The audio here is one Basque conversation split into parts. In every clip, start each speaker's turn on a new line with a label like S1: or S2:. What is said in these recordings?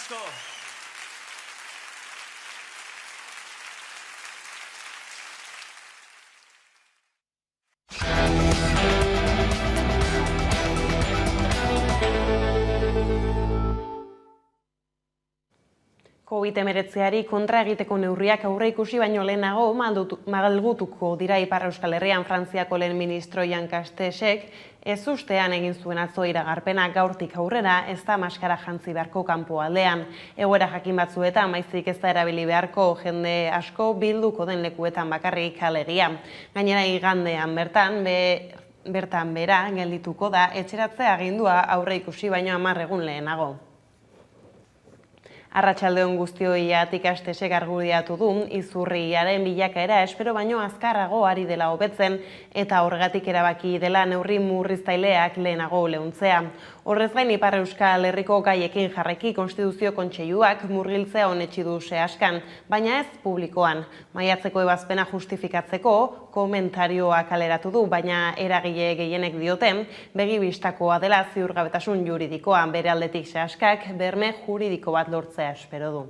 S1: asko.
S2: COVID-19 kontra egiteko neurriak aurreikusi baino lehenago malgutuko dira Ipar Euskal Herrian. Frantziako lehen ministro Jean Castex ezustean egin zuen atzo iragarpena gaurtik aurrera ez da maskara jantzi beharko kanpoaldean. Egoera jakin batzuetan maizik ez da erabili beharko jende asko bilduko den lekuetan bakarrik alegia. Gainera igandean bertan bera geldituko da etxeratzea agindua aurreikusi baino 10 egun lehenago. Arratsaldeon guztioi Castex argudiatu du izurriaren bilakaera espero baino azkarrago ari dela hobetzen eta horregatik erabaki dela neurri murriztaileak lehenago leuntzea. Horrez gain Ipar Euskal Herriko gaiekin jarreki Konstituzio Kontseiluak murgiltzea onetsi du askan, baina ez publikoan. Maiatzeko ebazpena justifikatzeko komentarioa kaleratu du, baina eragile gehienek dioten begi bistakoa dela ziurgabetasun juridikoa. Bere aldetik askak berme juridiko bat lortzea espero du.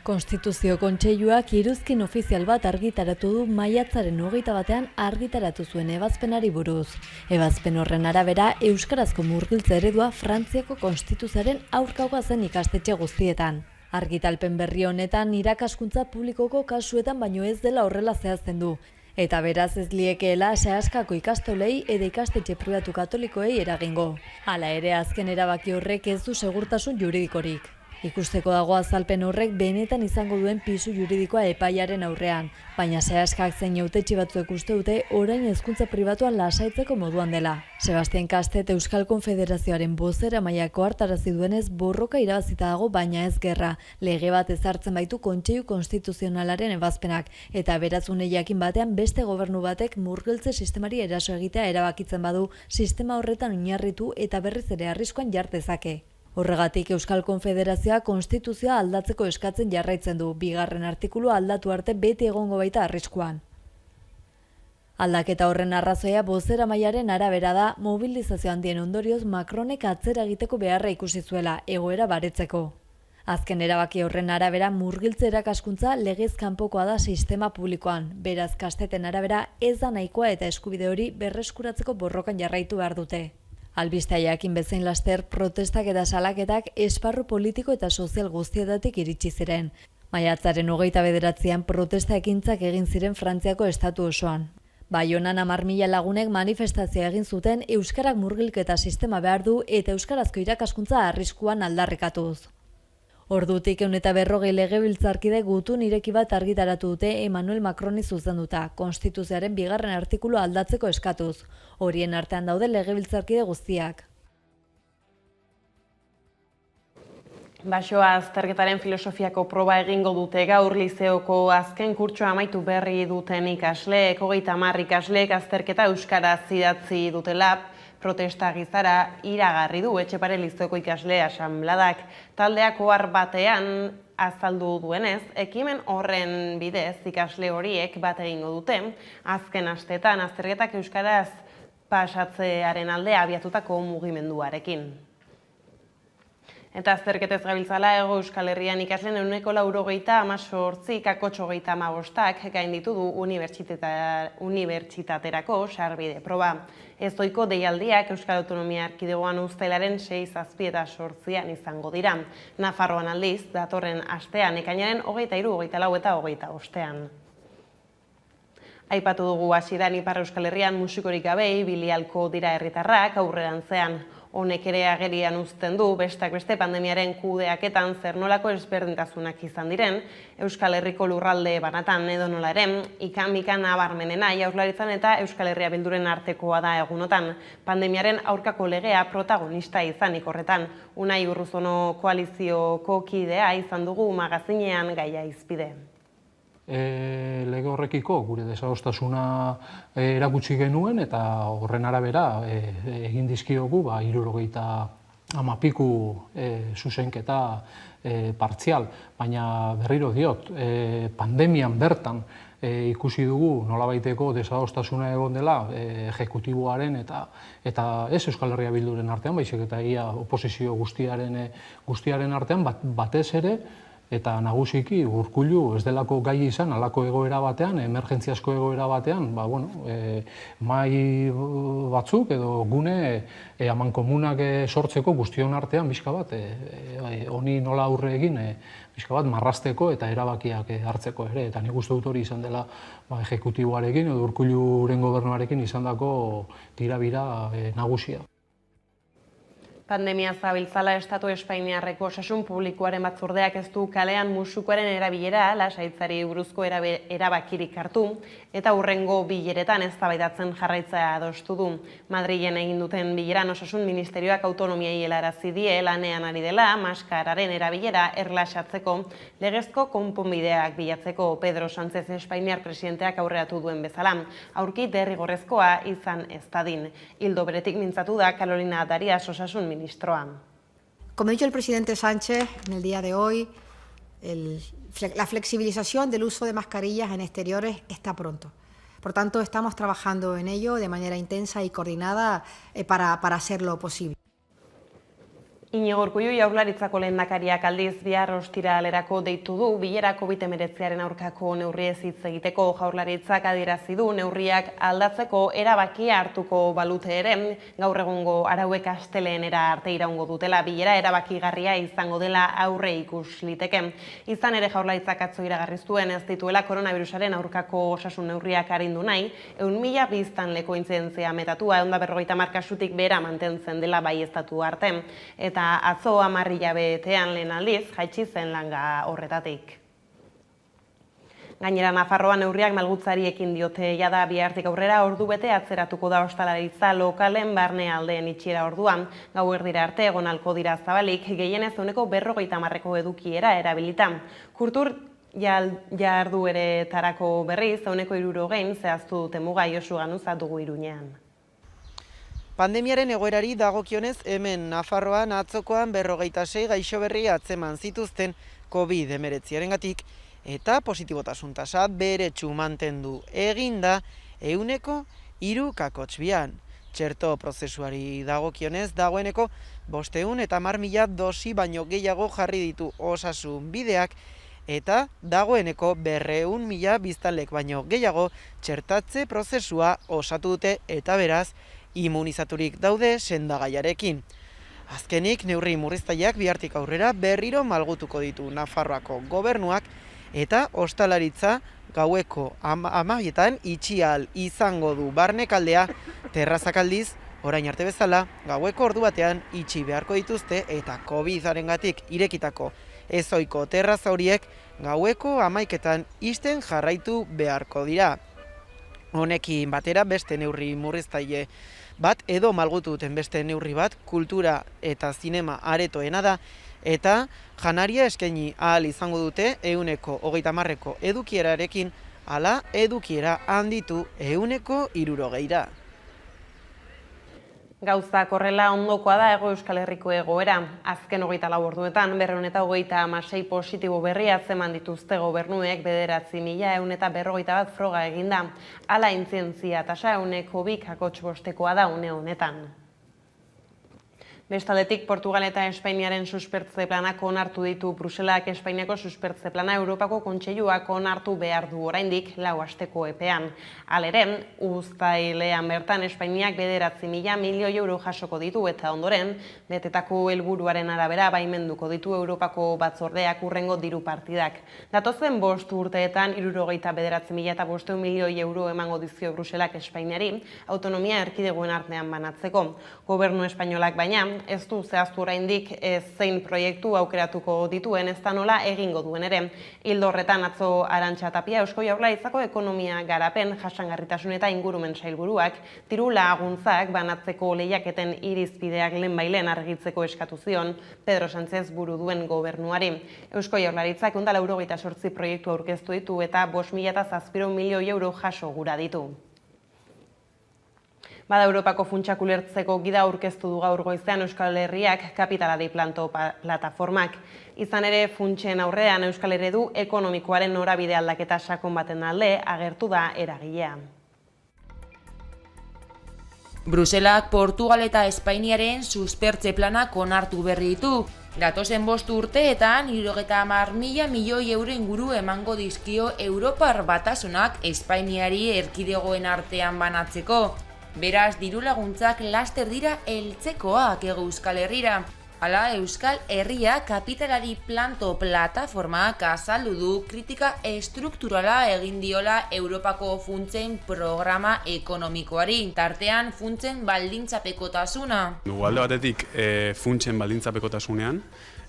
S3: Konstituzio Kontseiluak iruzkin ofizial bat argitaratu du maiatzaren 21 argitaratu zuen ebazpenari buruz. Ebazpen horren arabera, euskarazko murgiltze eredua Frantziako Konstituzioaren aurkakoa zen ikastetxe guztietan. Argitalpen berri honetan irakaskuntza publikoko kasuetan baino ez dela horrela zehazten du. Eta beraz ez liekeela sehaskako ikastolei edo ikastetxe pribatu katolikoei eragingo. Hala ere azken erabaki horrek ez du segurtasun juridikorik. Ikusteko dago azalpen horrek benetan izango duen pisu juridikoa epaiaren aurrean, baina sehaskak zein hautetsi batzuek uste dute orain hezkuntza pribatua lasaitzeko moduan dela. Sebastian Kastet Euskal Konfederazioaren bozeramaileak hartarazi duenez borroka irabazita dago baina ez gerra. Lege bat ezartzen baitu Kontseilu Konstituzionalaren ebazpenak eta beraz une jakin batean beste gobernu batek murgiltze sistemari eraso egitea erabakitzen badu sistema horretan oinarritu eta berriz ere arriskuan jar dezake. Horregatik Euskal Konfederazioa konstituzioa aldatzeko eskatzen jarraitzen du, 2. artikulua aldatu arte beti egongo baita arriskuan. Aldaketa horren arrazoia bozeramailearen arabera da mobilizazio handien ondorioz Macronek atzera egiteko beharra ikusi zuela, egoera baretzeko. Azken erabaki horren arabera murgiltze irakaskuntza legez kanpokoa da sistema publikoan, beraz Kasteten arabera ez da nahikoa eta eskubide hori berreskuratzeko borrokan jarraitu behar dute. Albistea jakin bezain laster protestak eta salaketak esparru politiko eta sozial guztietatik iritsi ziren. Maiatzaren 29an protesta ekintzak egin ziren Frantziako estatu osoan. Baionan 10.000 lagunek manifestazioa egin zuten euskarak murgilketa sistema behar du eta euskarazko irakaskuntza arriskuan aldarrikatuz. Ordutik 140 legebiltzarkide gutun ireki bat argitaratu dute Emmanuel Macroni zuzenduta, Konstituzioaren 2. artikulua aldatzeko eskatuz. Horien artean daude legebiltzarkide guztiak.
S2: Basoa azterketaren filosofiako proba egingo dute gaur lizeoko azken kurtsoa amaitu berri duten ikasleek, 30 ikasleek azterketa euskaraz idatzi dutela protesta gizara iragarri du Etxepare lizeoko ikasle asanbladak. Taldeak ohar batean azaldu duenez, ekimen horren bidez ikasle horiek bat egingo dute, azken asteetan azterketak euskaraz pasatzearen alde abiatutako mugimenduarekin. Eta azterketez gabiltzala Hego Euskal Herrian ikasleen 98 kakotx 35 gainditu du unibertsitaterako sarbide proba. Ez ohiko deialdiak Euskal Autonomia Erkidegoan uztailaren 6, 7 eta 8 izango dira. Nafarroan aldiz, datorren astean, ekainaren 23, 24 eta 25. Aipatu dugu hasieran Ipar Euskal Herrian musikorik gabe ibili ahalko dira herritarrak aurrerantzean. Honek ere agerian uzten du, besteak beste pandemiaren kudeaketan zer nolako ezberdintasunak izan diren, Euskal Herriko lurralde banatan edo nola ere, ikan-mikan nabarmenena Jaurlaritzan eta Euskal Herria Bilduren artekoa da egunotan. Pandemiaren aurkako legea protagonista izanik horretan. Unai Urruzono koalizioko kidea izan dugu magazinean gaia hizpide.
S4: Lege horrekiko gure desadostasuna erakutsi genuen eta horren arabera egin dizkiogu 70 piku zuzenketa partzial, baina berriro diot, pandemian bertan ikusi dugu nolabaiteko desadostasuna egon dela ejekutiboaren eta ez Euskal Herria Bilduren artean, baizik eta oposizio guztiaren artean, batez ere, eta nagusiki Urkullu ez delako gai izan halako egoera batean, emergentziazko egoera batean, mahai batzuk edo gune amankomunak sortzeko guztion artean pixka bat, honi nola aurre egin, pixka bat marrazteko eta erabakiak hartzeko ere, eta nik uste dut hori izan dela ejekutiboarekin edo Urkulluren gobernuarekin izandako tirabira nagusia.
S2: Pandemia zabiltzala Estatu Espainiarreko Osasun Publikoaren batzordeak ez du kalean musukoaren erabilera lasaitzari buruzko erabakirik hartu eta hurrengo bileretan eztabaidatzen jarraitzea adostu du. Madrilen egin duten bileran Osasun Ministerioak autonomiei helarazi die lanean ari dela maskararen erabilera erlaxatzeko legezko konponbideak bilatzeko Pedro Sánchez Espainiar presidenteak aurreratu duen bezala. Aurki derrigorrezkoa izan ez dadin. Ildo beretik mintzatu da Carolina Darias Osasun Ministroa.
S1: Como ha dicho el presidente Sánchez en el día de hoy, la flexibilización del uso de mascarillas en exteriores está pronto. Por tanto, estamos trabajando en ello de manera intensa y coordinada para hacerlo posible.
S2: Iñigo Urkullu Jaurlaritzako lehendakariak aldiz bihar ostiralerako deitu du bilera COVID-19 aurkako neurriez hitz egiteko. Jaurlaritzak adierazi du neurriak aldatzeko erabakia hartuko balute ere, gaur egungo arauek astelehenera arte iraungo dutela bilera erabakigarria izango dela aurre ikus liteke. Izan ere Jaurlaritzak atzo iragarri zuen ez dituela koronavirusaren aurkako osasun neurriak arindu nahi, 1.000 biztanleko intzidentzia metatua 150 kasutik behera mantentzen dela baieztatu arte. Eta atzo 10 hilabetean lehen aldiz jaitsi zen langa horretatik. Gainera Nafarroan neurriak malgutzari ekin diote jada bihartik aurrera ordu bete atzeratuko da ostalaritza lokalen barnealdeen itxiera orduan. Gauerdira arte egonalko dira zabalik, gehienez 50% edukiera erabilita. Kultur jardueretarako berriz 60% zehaztu dute muga Josu Ganuza dugu Iruñean.
S5: Pandemiaren egoerari dagokionez hemen Nafarroan atzokoan 56 gaixo berri atzeman zituzten COVID-19-arengatik eta positibotasun tasa beretsu mantendu eginda 3,2. Txerto prozesuari dagokionez dagoeneko 510.000 dosi baino gehiago jarri ditu osasun bideak eta dagoeneko 200.000 biztanlek baino gehiago txertatze prozesua osatu dute eta beraz immunizaturik daude sendagaiarekin. Azkenik, neurri murriztaileak bihartik aurrera berriro malgutuko ditu Nafarroako gobernuak eta ostalaritza gaueko 12etan itxi ahal izango du barnekaldea, terrazak aldiz, orain arte bezala, gaueko ordu batean itxi beharko dituzte eta COVID-arengatik irekitako ezoiko terraza horiek gaueko 11etan ixten jarraitu beharko dira. Honekin batera beste neurri murriztaile bat edo malgutu duten beste neurri bat kultura eta zinema aretoena da eta janaria eskaini ahal izango dute 30% edukierarekin ala edukiera handitu 60%.
S2: Gauzak horrela ondokoa da Hego Euskal Herriko egoera. Azken 24 orduetan 256 positibo berri atzeman dituzte gobernuek 9.141 froga eginda. Hala intzidentzia tasa 2,5% da une honetan. Bestaldetik, Portugal eta Espainiaren suspertze planak onartu ditu Bruselak. Espainiako suspertze plana Europako Kontseiluak onartu behar du oraindik 4 asteko epean. Halere, uztailean bertan Espainiak 9.000 milioi euro jasoko ditu eta ondoren, betetako helburuaren arabera baimenduko ditu Europako batzordeak hurrengo diru partidak. Datozen 5 urteetan 69.500 milioi euro emango dizio Bruselak Espainiari autonomia erkidegoen artean banatzeko. Gobernu espainolak baina ez du zehaztu oraindik zein proiektu aukeratuko dituen ezta nola egingo duen ere. Ildo horretan atzo Arantxa Tapia Eusko Jaurlaritzako ekonomia garapen, jasangarritasun eta ingurumen sailburuak diru laguntzak banatzeko lehiaketen irizpideak lehenbailen argitzeko eskatu zion Pedro Sánchez buru duen gobernuari. Eusko Jaurlaritzak 198 proiektu aurkeztu ditu eta 5.700 milioi euro jaso gura ditu. Bada Europako funtsak ulertzeko gida aurkeztu du gaur goizean Euskal Herriak kapitalari planto plataformak. Izan ere, funtsen aurrean Euskal eredu ekonomikoaren norabide aldaketa sakon baten alde agertu da eragilea.
S6: Bruselak Portugal eta Espainiaren suspertze planak onartu berri ditu. Datozen 5 urteetan 70.000 milioi euro inguru emango dizkio Europar Batasunak Espainiari erkidegoen artean banatzeko. Beraz, diru laguntzak laster dira heltzekoak Euskal Herrira. Hala, Euskal Herria kapitalari planto plataformak azaldu du kritika estrukturala egin diola Europako funtsen programa ekonomikoari, tartean funtsen baldintzapekotasuna.
S7: Alde batetik funtsen baldintzapekotasunean,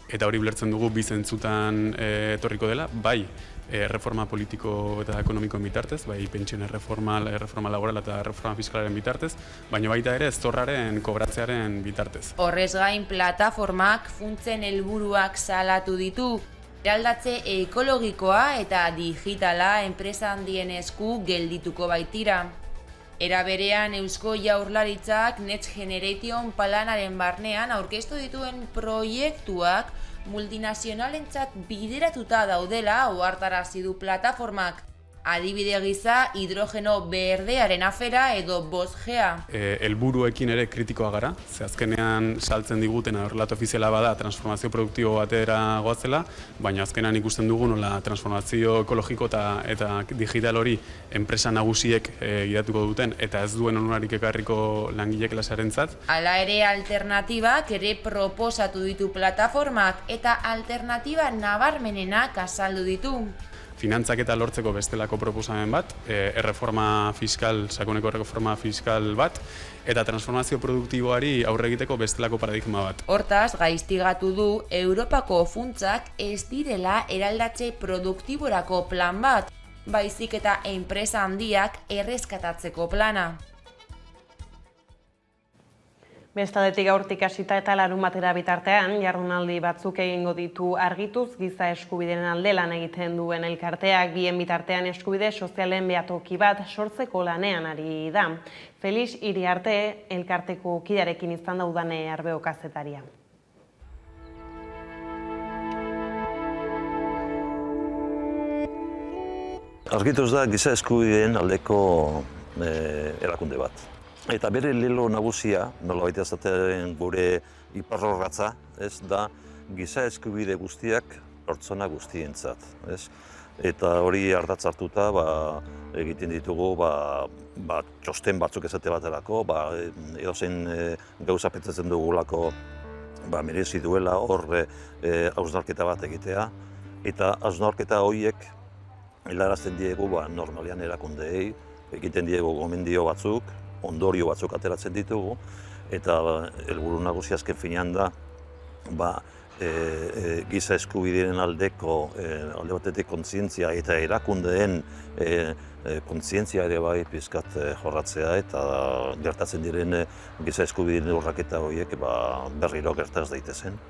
S7: eta hori ulertzen dugu bi zentzutan etorriko dela, bai reforma politiko eta ekonomikoen bitartez, bai pentsioen reforma laborala eta reforma fiskalaren bitartez, baina baita ere zorraren kobratzearen bitartez.
S6: Horrez gain plataformak funtsen helburuak salatu ditu, eraldatze ekologikoa eta digitala enpresa handien esku geldituko baitira. Era berean Eusko Jaurlaritzak Next Generation planaren barnean aurkeztu dituen proiektuak multinazionalentzat bideratuta daudela ohartarazi du plataformak. Adibide gisa hidrogeno berdearen afera edo 5G.
S7: Helburuekin ere kritikoa gara, ze azkenean saltzen diguten relato ofiziala bada transformazio produktibo batera goazela, baina azkenean ikusten dugu nola transformazio ekologiko eta digital hori enpresa nagusiek gidatuko duten eta ez duen onurarik ekarriko langile klasearentzat.
S6: Hala ere alternatibak ere proposatu ditu plataformak eta alternatiba nabarmenenak azaldu ditu.
S7: Finantzaketa lortzeko bestelako proposamen bat, sakoneko erreforma fiskal bat, eta transformazio produktiboari aurre egiteko bestelako paradigma bat.
S6: Hortaz, gaiztigatu du Europako funtsak ez direla eraldatze produktiborako plan bat, baizik eta enpresa handiak erreskatatzeko plana.
S2: Bestaldetik gaurtik hasita eta larunbatera bitartean, jardunaldi batzuk egingo ditu argituz giza eskubideen alde lan egiten duen elkarteak, bien bitartean eskubide sozialen behatoki bat sortzeko lanean ari da. Felix Iriarte elkarteko kidearekin izan da Udane Arbeo kazetaria.
S8: Argituz da giza eskubideen aldeko erakunde bat. Eta bere lelo nagusia, nolabait esatearen gure iparrorratza, da giza eskubide guztiak pertsona guztientzat. Eta hori ardatz hartuta egiten ditugu txosten batzuk esate baterako, edozein gauza pentsatzen dugulako merezi duela hor hausnarketa bat egitea. Eta hausnarketa horiek helarazten diegu normalean erakundeei, egiten diegu gomendio batzuk, ondorio batzuk ateratzen ditugu, eta helburu nagusia azken finean da giza eskubideen aldeko alde batetik kontzientzia eta erakundeen kontzientzia ere bai pizkat jorratzea eta gertatzen diren giza eskubideen urraketa horiek berriro gertaz daitezen.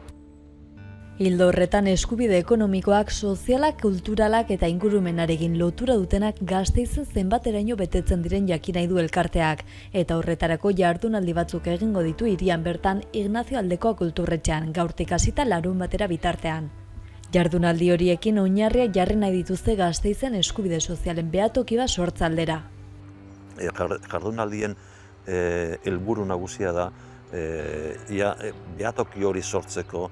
S3: Ildo horretan eskubide ekonomikoak, sozialak, kulturalak eta ingurumenarekin lotura dutenak Gasteizen zenbateraino betetzen diren jakin nahi du elkarteak, eta horretarako jardunaldi batzuk egingo ditu hirian bertan Ignazio Aldekoa kulturretxean, gaurtik hasita larunbatera bitartean. Jardunaldi horiekin oinarriak jarri nahi dituzte Gasteizen eskubide sozialen behatoki bat sortzaldera.
S8: Jardunaldien helburu nagusia da behatoki hori sortzeko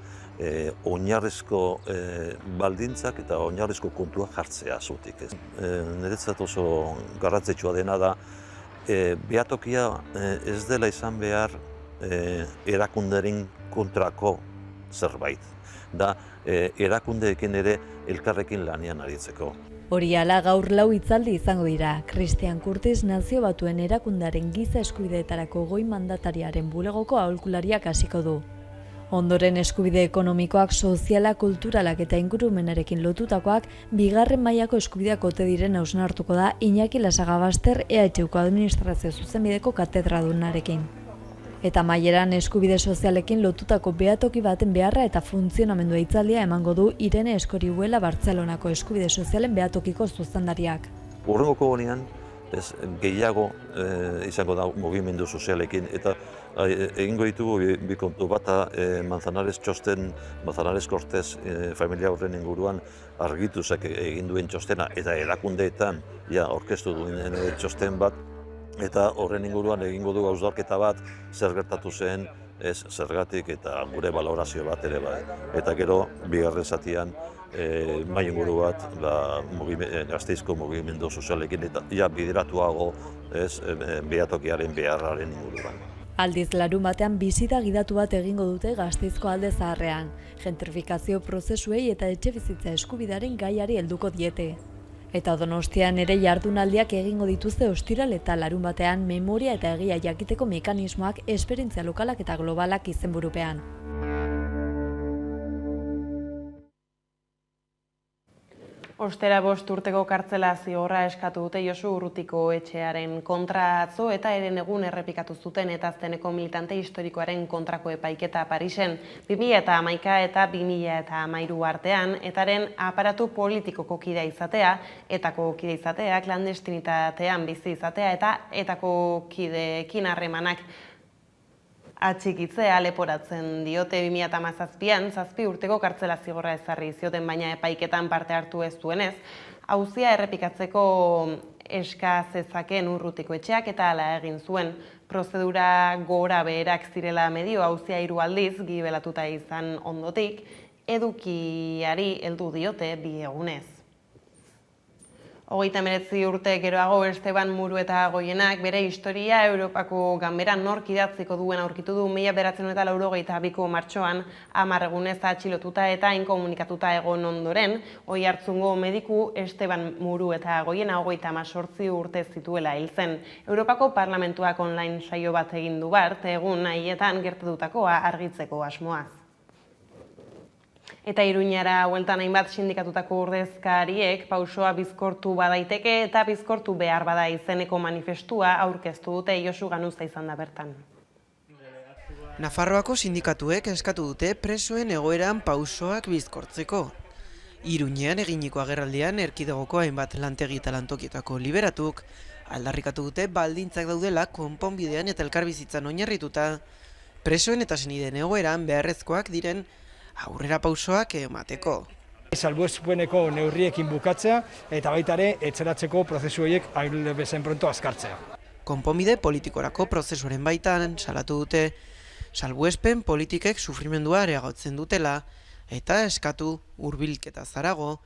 S8: oinarrizko baldintzak eta oinarrizko kontua jartzea zutik. Niretzat oso garrantzitsua dena da, behatokia ez dela izan behar erakunderen kontrako zerbait. Da erakundeekin ere elkarrekin lanean aritzeko.
S3: Hori ala gaur 4 hitzaldi izango dira. Christian Curtis Nazio Batuen erakundaren giza eskubideetarako goi mandatariaren bulegoko aholkulariak hasiko du. Ondoren eskubide ekonomikoak, sozialak, kulturalak eta ingurumenarekin lotutakoak bigarren mailako eskubideak ote diren hausnartuko da Iñaki Lasagabaster EHUko administrazio zuzenbideko katedradunarekin. Eta maileran eskubide sozialekin lotutako behatoki baten beharra eta funtzionamendua hitzaldia emango du Irene Eskorihuela Bartzelonako eskubide sozialen behatokiko zuzendariak.
S8: Hurrengoko honean gehiago izango da mugimendu sozialekin, eta egingo ditugu bi kontu. Bata, Manzanares Cortez familia horren inguruan argituzak egin duen txostena, eta erakundeetan aurkeztu duen txosten bat, eta horren inguruan egingo du hausnarketa bat, zer gertatu zen, zergatik, eta gure balorazio bat ere bai. Eta gero, bigarren zatian, mahai inguru bat Gasteizko mugimendu sozialekin eta bideratuago behatokiaren beharraren inguruan.
S3: Aldiz larunbatean bisita gidatu bat egingo dute Gasteizko alde zaharrean. Gentrifikazio prozesuei eta etxebizitza eskubidearen gaiari helduko diete. Eta Donostian ere jardunaldiak egingo dituzte ostiral eta larunbatean memoria eta egia jakiteko mekanismoak esperientzia lokalak eta globalak izenburupean.
S2: Ostera 5 urteko kartzela zigorra eskatu dute Josu Urrutiko etxearen kontra atzo eta herenegun errepikatu zuten eta azkeneko militante historikoaren kontrako epaiketa Parisen 2011 eta 2013 artean etaren aparatu politikoko kidea izatea, etako kide izatea, klandestinitatean bizi izatea eta etako kideekin harremanak atxikitzea leporatzen diote 2017an 7 urteko kartzela zigorra ezarri zioten, baina epaiketan parte hartu ez duenez, auzia errepikatzeko eska zezakeen Urrutiko etxeak eta hala egin zuen. Prozedura gora beherak zirela medio auzia 3 aldiz gibelatuta izan ondotik, edukiari heldu diote 2 egunez. 39 urte geroago Esteban Muruetagoienak bere historia Europako Ganberan nork idatziko duen aurkitu du 1982ko martxoan 10 egunez atxilotuta eta inkomunikatuta egon ondoren, Oiartzungo mediku Esteban Muruetagoiena 38 urte zituela hil zen. Europako Parlamentuak online saio bat egin du bart, egun nahietan gertatutakoa argitzeko asmoaz. Eta Iruñara hueltan hainbat sindikatutako ordezkariek pausoa bizkortu badaiteke eta bizkortu behar bada izeneko manifestua aurkeztu dute Josu Ganuza izan da bertan.
S5: Nafarroako sindikatuek eskatu dute presoen egoeran pausoak bizkortzeko. Iruñean eginiko agerraldian erkidegoko hainbat lantegi eta lantokietako liberatuk aldarrikatu dute baldintzak daudela konponbidean eta elkarbizitzan oinarrituta presoen eta senideen egoeran beharrezkoak diren aurrera pausoak emateko.
S9: Salbuespeneko neurriekin bukatzea eta baita ere etxeratzeko prozesu horiek bezain pronto azkartzea.
S5: Konponbide politikorako prozesuaren baitan salatu dute salbuespen politikek sufrimendua areagotzen dutela eta eskatu hurbilketa zarago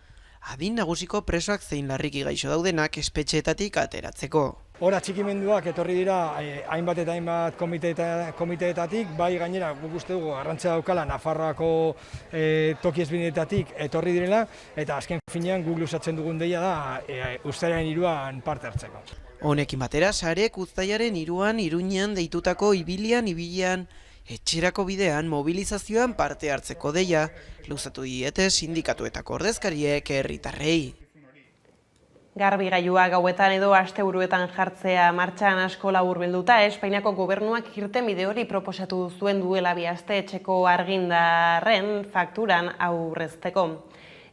S5: adin nagusiko presoak zein larriki gaixo daudenak espetxeetatik ateratzeko.
S9: Hor atxikimenduak etorri dira hainbat eta hainbat komiteetatik, bai gainera guk uste dugu garrantzia daukala Nafarroako toki ezberdinetatik etorri direla, eta azken finean guk luzatzen dugun deia da uztailaren 3an parte hartzeko.
S5: Honekin batera, sarek uztailaren 3an Iruñean deitutako ibilian etxerako bidean mobilizazioan parte hartzeko deia luzatu diete sindikatuetako ordezkariek herritarrei.
S2: Garbigailua gauetan edo asteburuetan jartzea martxan asko laburbilduta, Espainiako gobernuak irtenbide hori proposatu zuen duela 2 aste etxeko argindarren fakturan aurrezteko.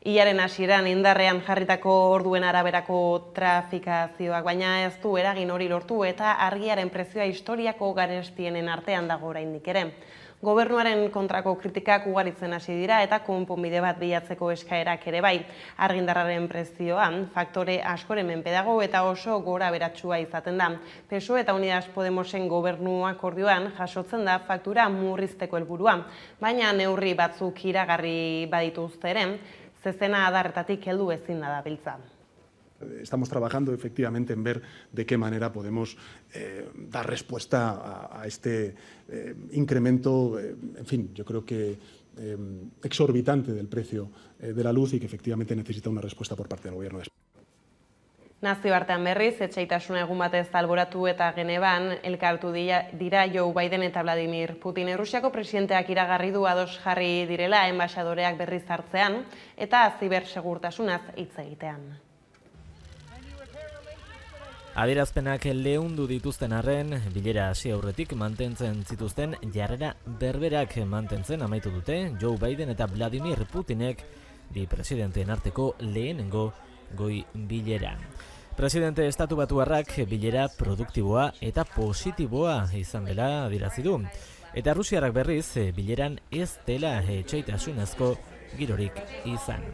S2: Hilaren hasieran indarrean jarritako orduen araberako trafikazioak, baina ez du eragin hori lortu eta argiaren prezioa historiako garestienen artean dago oraindik ere. Gobernuaren kontrako kritikak ugaritzen hasi dira eta konponbide bat bilatzeko eskaerak ere bai. Argindarraren prezioan faktore askoren menpe dago eta oso gora beratsua izaten da. PSOE eta Unidas Podemosen gobernu akordioan jasotzen da faktura murrizteko helburua, baina neurri batzuk iragarri badituzte ere, zezena adarretatik heldu ezin da dabiltza.
S10: Estamos trabajando efectivamente en ver de qué manera podemos dar respuesta a este incremento, en fin, yo creo que exorbitante del precio de la luz y que efectivamente necesita una respuesta por parte del Gobierno de España.
S2: Nazioartean berriz, etsaitasuna egun batez alboratu eta Genevan elkartu dira Joe Biden eta Vladimir Putin. Errusiako presidenteak iragarri du ados jarri direla enbaxadoreak berriz hartzean eta zibersegurtasunaz hitz egitean.
S11: Adierazpenak leundu dituzten arren, bilera hasi aurretik mantentzen zituzten jarrera berberak mantentzen amaitu dute Joe Biden eta Vladimir Putinek bi presidenteen arteko lehenengo goi bileran. Presidente estatubatuarrak bilera produktiboa eta positiboa izan dela adierazi du. Eta Errusiarrak berriz bileran ez dela etsaitasunezko girorik izan.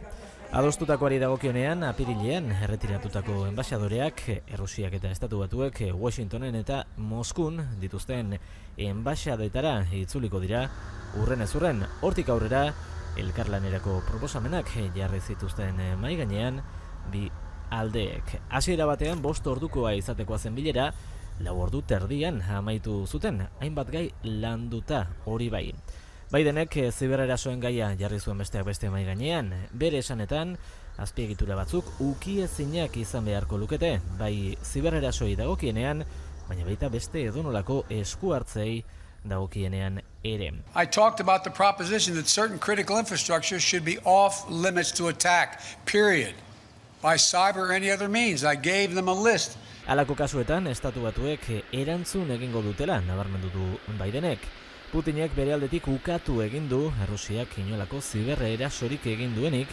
S11: Adostutakoari dagokionean, apirilean erretiratutako enbaxadoreak Errusiak eta Estatu Batuek Washingtonen eta Moskun dituzten enbaxadetara itzuliko dira urrenez urren. Hortik aurrera, elkarlanerako proposamenak jarri zituzten mahai gainean bi aldeek. Hasiera batean 5 ordukoa izatekoa zen bilera, 4 ordu terdian amaitu zuten, hainbat gai landuta hori bai. Bidenek zibererasoen gaia jarri zuen besteak beste mahai gainean, bere esanetan azpiegitura batzuk ukiezinak izan beharko lukete, bai zibererasoi dagokienean, baina baita beste edonolako esku hartzei dagokienean ere.
S12: I talked about the proposition that certain critical infrastructure should be off limits to attack, period, by cyber or any other means. I gave them a list.
S11: Halako kasuetan, Estatu Batuek erantzun egingo dutela nabarmendu du Bidenek. Putinek bere aldetik ukatu egin du Errusiak inolako zibererasorik egin duenik,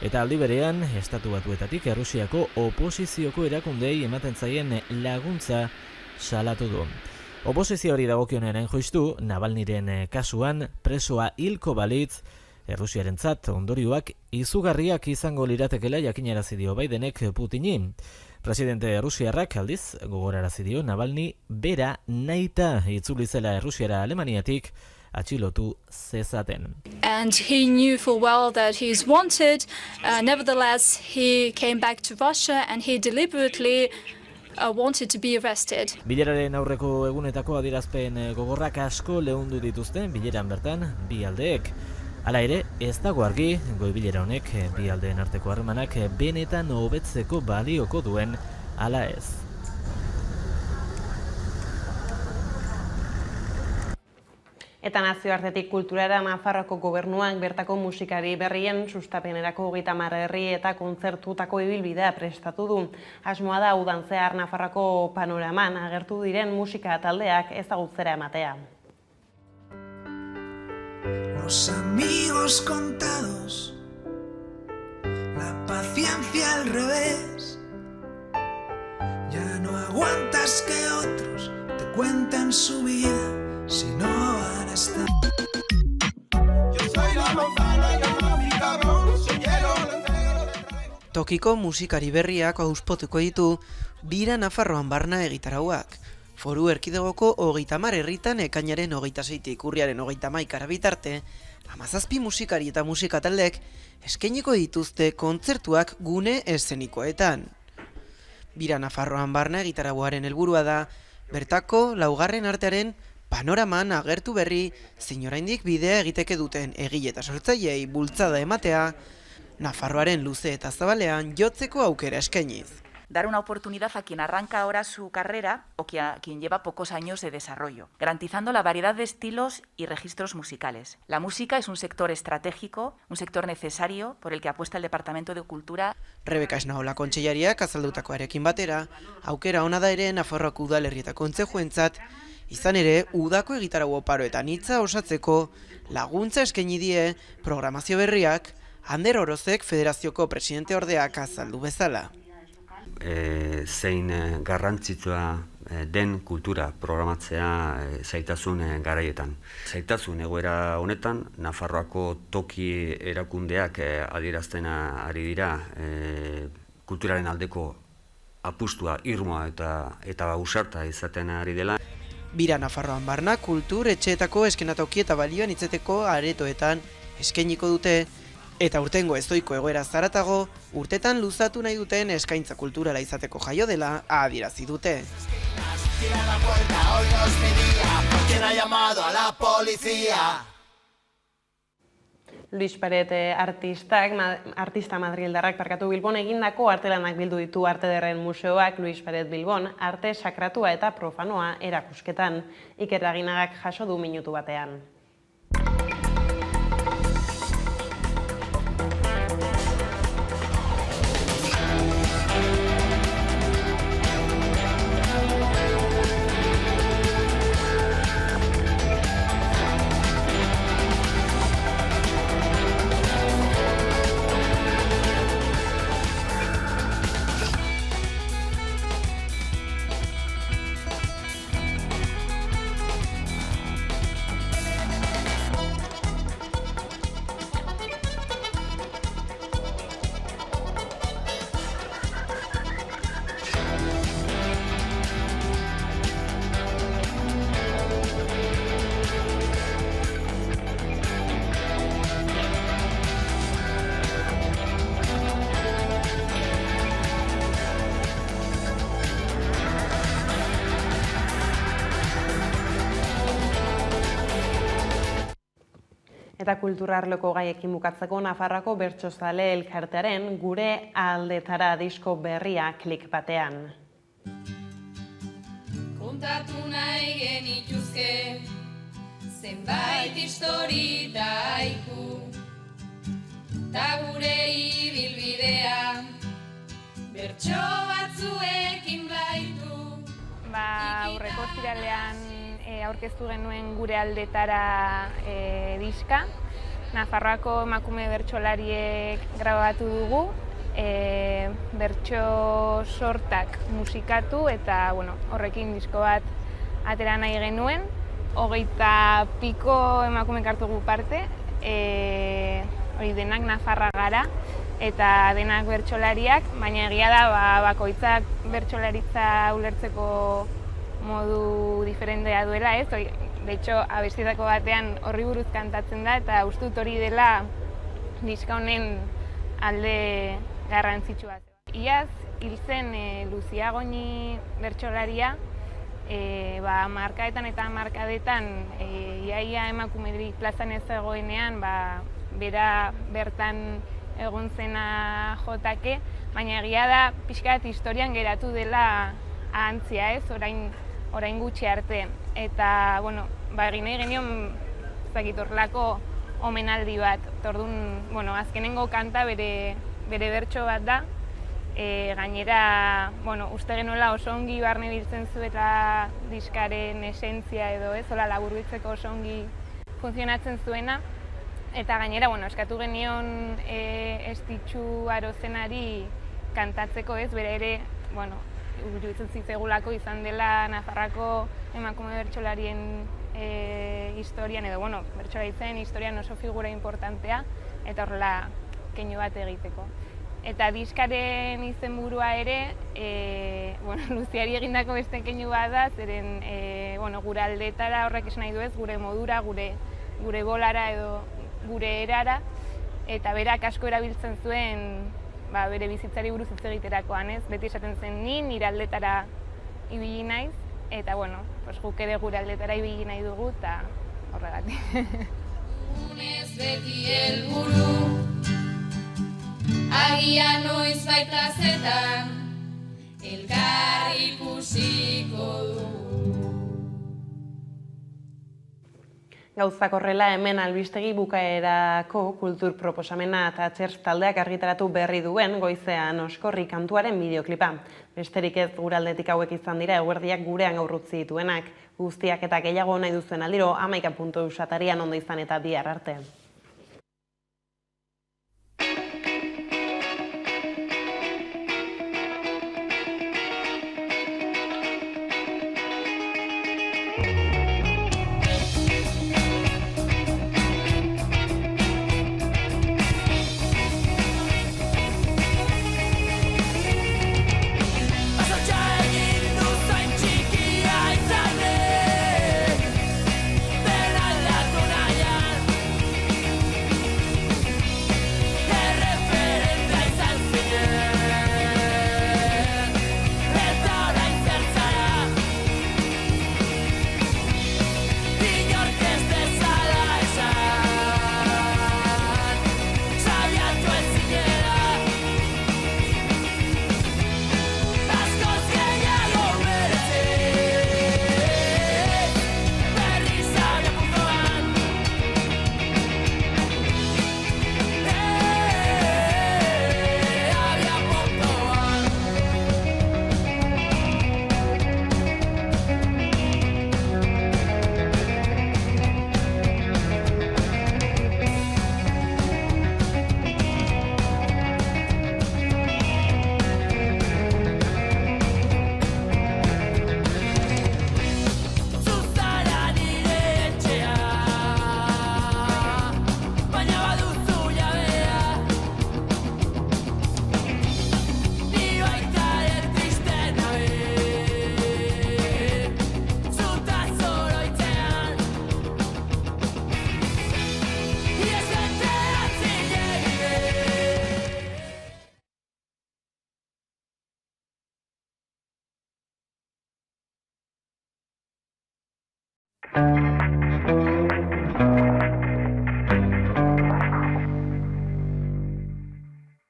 S11: eta aldi berean Estatu Batuetatik Errusiako oposizioko erakundei ematen zaien laguntza salatu du. Oposizio hori dagokionean hain joiztu, Navalniren kasuan presoa hilko balitz, Errusiarentzat ondorioak izugarriak izango liratekela jakinarazi dio Bidenek Putini. Presidente Errusiarrak aldiz gogorarazi dio Navalni bera nahita itzuli zela Errusiara Alemaniatik atxilotu zezaten.
S13: And he knew full well that he is wanted. Nevertheless, he came back to Russia and he deliberately wanted to be arrested.
S11: Bileraren aurreko egunetako adierazpen gogorrak asko leundu dituzten bileran bertan bi aldeek. Hala ere, ez dago argi, goi-bilera honek bi aldeen arteko harremanak benetan hobetzeko balioko duen ala ez.
S2: Eta nazioartetik kulturara Nafarroako gobernuak bertako musikari berrien sustapenerako 30 herri eta kontzertutako ibilbidea prestatu du. Asmoa da udan zehar Nafarroako panoraman agertu diren musika taldeak ezagutzera ematea.
S14: Los amigos contados, la paciencia al revés. Ya no aguantas que otros te cuenten su vida si no van a estar. Yo soy la manzana y el mi cabrón, soy hielo, le entrego del traigo.
S5: Tokiko musikari berriak auspotuko ditu Bira Nafarroan barna egitarauak. Foru Erkidegoko 30 herritan ekainaren 26tik urriaren 31 bitarte, 17 musikari eta musikataldek eskainiko dituzte kontzertuak gune eszenikoetan. Bira Nafarroan barna egitarauaren helburua da, bertako 4. artearen panoraman agertu berri zein oraindik bidea egiteke duten egile eta sortzaileei bultzada ematea, Nafarroaren luze eta zabalean jotzeko aukera eskainiz.
S15: Dar una oportunidad a quien arranca ahora su carrera o quien lleva pocos años de desarrollo, garantizando la variedad de estilos y registros musicales. La música es un sector estratégico, un sector necesario por el que apuesta el Departamento de Cultura.
S5: Rebeka Esnaola kontseilariak azaldutakoarekin batera, aukera ona da ere Nafarroako udalerrietako kontzejuentzat, izan ere udako egitarau oparoetan hitza osatzeko laguntza eskaini die programazio berriak Ander Orozek Federazioko presidente ordeak azaldu bezala.
S16: Zein garrantzitsua den kultura programatzea zaitasun garaietan. Zaitasun egoera honetan, Nafarroako toki erakundeak adierazten ari dira kulturaren aldeko apustua irmoa eta ausarta izaten ari dela.
S5: Bira Nafarroan barna kultur etxeetako eskenatoki eta balioan itzeteko aretoetan eskainiko dute, eta urtengo ezoiko egoera zaratago, urtetan luzatu nahi duten eskaintza kulturala izateko jaio dela adierazi dute.
S2: Luis Peret artista madrildarrak Bilbon egindako artelanak bildu ditu Arte Ederren Museoak Luis Peret Bilbon arte sakratua eta profanoa erakusketan. Iker Aginagak jaso du minutu batean. Eta kulturarloko gaiekin bukatzeko Nafarroako bertsozale elkartearen Gure aldetara disko berria klik batean.
S17: Kontatu nahi genituzke, zenbait histori eta haiku, ta gure ibilbidea, bertso batzuekin blaitu.
S18: Aurreko ostiralean aurkeztu genuen Gure aldetara diska. Nafarroako emakume bertsolariek grabatu dugu, bertso sortak musikatu eta horrekin disko bat atera nahi genuen. 20 piko emakumek hartu gu parte, denak Nafarra gara eta denak bertsolariak, baina egia da bakoitzak bertsolaritza ulertzeko modu diferentea duela, ez? De hecho, abestietako batean horri buruz kantatzen da eta uste dut hori dela diska honen alde garrantzitsua. Iaz hil zen Luzia Goñi bertsolaria, markadetan eta markadetan iaia emakumerik plazan ez egoenean, bera bertan egon zena jotake, baina egia da pixkat historian geratu dela ahantzia, ez, orain gutxi arte. Eta, egin nahi genion horrelako omenaldi bat. Orduan, azkenengo kanta bere bertso bat da, gainera, uste genuela oso ongi barne biltzen zuela diskaren esentzia edo ez, hola laburbiltzeko oso ongi funtzionatzen zuena. Eta gainera, eskatu genion Estitxu Arozenari kantatzeko ez, bere ere, iruditzen zitzegulako izan dela Nafarrako emakume bertsolarien historian edo, bertsolaritzen historian oso figura importantea eta horrela keinu bat egiteko. Eta diskaren izenburua ere, Luziari egindako beste keinu bat da, zeren gure aldetara horrek esan nahi du ez, gure modura, gure bolara edo gure erara, eta berak asko erabiltzen zuen bere bizitzari buruz hitz egiterakoan, ez? Beti esaten zen nire aldetara ibili naiz, eta guk ere gure aldetara ibili nahi dugu, eta horregatik.
S17: Unez beti helburu, agian noiz baitazetan, elkar ikusiko dugu.
S2: Gauzak horrela hemen albistegi bukaerako kultur proposamena eta txerz taldeak argitaratu berri duen Goizean Oskorri kantuaren bideoklipa. Besterik ez gure aldetik hauek izan dira eguerdiak gurean gaur utzi dituenak. Guztiak eta gehiago nahi duzuen aldiro 11.eus atarian ondo izan eta bihar arte.